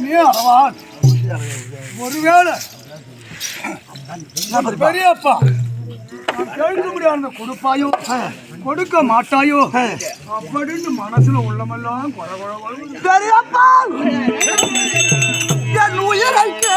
சாமி அரவான் ஒருவேளை பெரியப்பா கேட்க முடியாத கொடுப்பாயோ கொடுக்க மாட்டாயோ அப்படின்னு மனசுல உள்ளமெல்லாம் குறை குறை பெரியப்பா என் உயிரைக்கு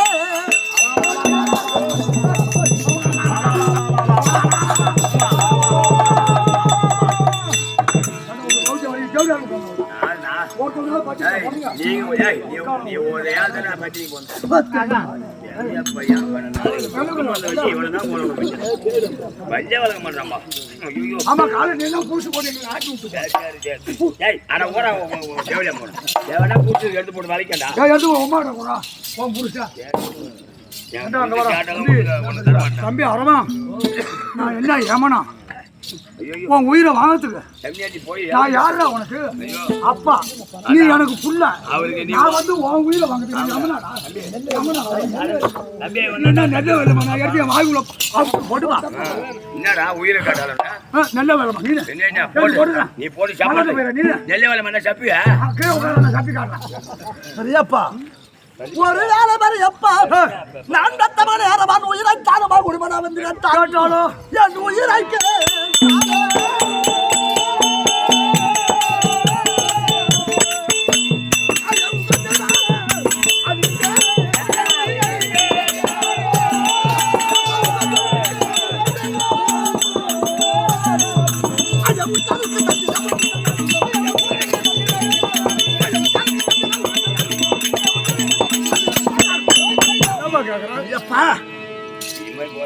தம்பி அரமா நான் என்ன ஏமனா உன் உயிரை வாங்கத்துக்கு நான் யாருடா உனக்கு அப்பா நீ எனக்கு புள்ள நான் வந்து உன் உயிரை வாங்கத்துக்கு நல்ல வேலைமா நான் எடுத்து என் வாய்க்குள்ள போட்டுவா என்னடா உயிரை காட்டாளா நல்ல வேலைமா நீ போட்டு சாப்பிட நல்ல வேலைமா சப்பியா சப்பி காட்டுறேன் சரியாப்பா ஒரு வேலை மாதிரி எப்பா நான் தத்தமான யாரவான் உயிரை தானமா குடும்பம் வந்து கேட்டாலும் என் உயிரைக்கு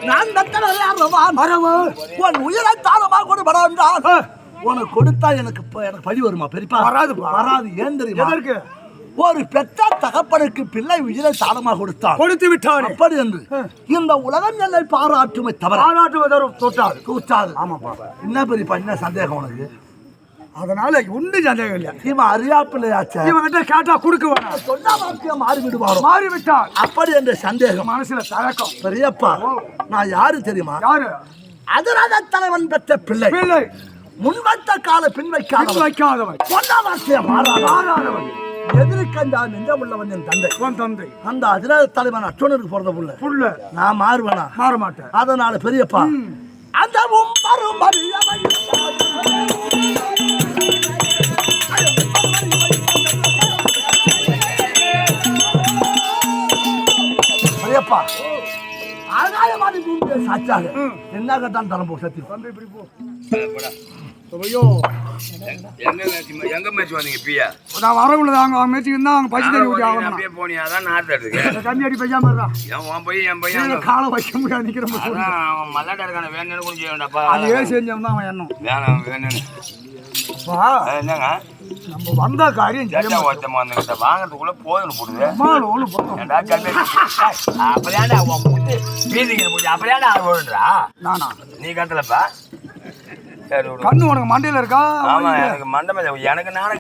நான் உன் உயிரை தாளமா கொடுபடா உனக்கு கொடுத்தா எனக்கு பழி வருமா பெரியப்பா வராது ஏன் தெரியுமா ஒரு பெற்ற தகப்பனுக்கு பிள்ளை உயிரை தாளமாக கொடுத்து விட்டார் அப்படி என்று இந்த உலகம் என்னை பாராட்டுமை தவிர தூற்றாது ஆமாப்பா என்ன பெரியப்பா என்ன சந்தேகம் உனக்கு அதனால ஒண்ணு சந்தேகம் இல்ல இவன் அறியாப்பிள்ளையாச்ச இவன்கிட்ட கேட்டா கொடுக்க வேணாம் சொன்னா வாக்கியம் மாறிவிட்டார் அப்படி என்ற சந்தேகம் மனசுல தயக்கம் பெரியப்பா நான் யாரு தெரியுமா யாரு அதிராஜ தலைவன் பெற்ற பிள்ளை முன்வைத்த கால பின் வைக்காதவன் சொன்னா வாக்கியம் மாறாதவன் எதிர்கண்டா நெஞ்ச உள்ளவன் என் தந்தை அந்த அதிராஜ தலைவன் அச்சோனருக்கு பிறந்த புள்ள நான் மாறுவேனா மாற மாட்டேன் அதனால பெரியப்பா அந்த பெரியப்பா ஆகாயமான பூமியை சாட்சியாக என்ன கேட்டான் தரம்போ சத்தியம் இப்படி போ எங்க மேட்ச் வந்தீங்க பியா நான் வரவுள்ள அவங்க மேட்சுக்கு இருந்தா அவங்க பசி தண்ணி ஊற்றி ஆகணும் அப்படியே போனியா அதான் நாட்டு இருக்கு தண்ணி அடி பையாம இருக்கா என் பையன் காலை வைக்க முடியாது நிக்கிற அவன் மல்லாட்டா இருக்கான வேணும்னு கூட செய்ய வேண்டாப்பா அதே செஞ்சோம் தான் அவன் எண்ணம் வேணும்னு என்னங்க நம்ம வந்த காரியம் வாங்கறதுக்குள்ள போதும் போடுது நானா நீ கட்டலப்பா கண்ணு உனக்கு மண்டையில இருக்கா ஆமா எனக்கு மண்டை எனக்கு நானே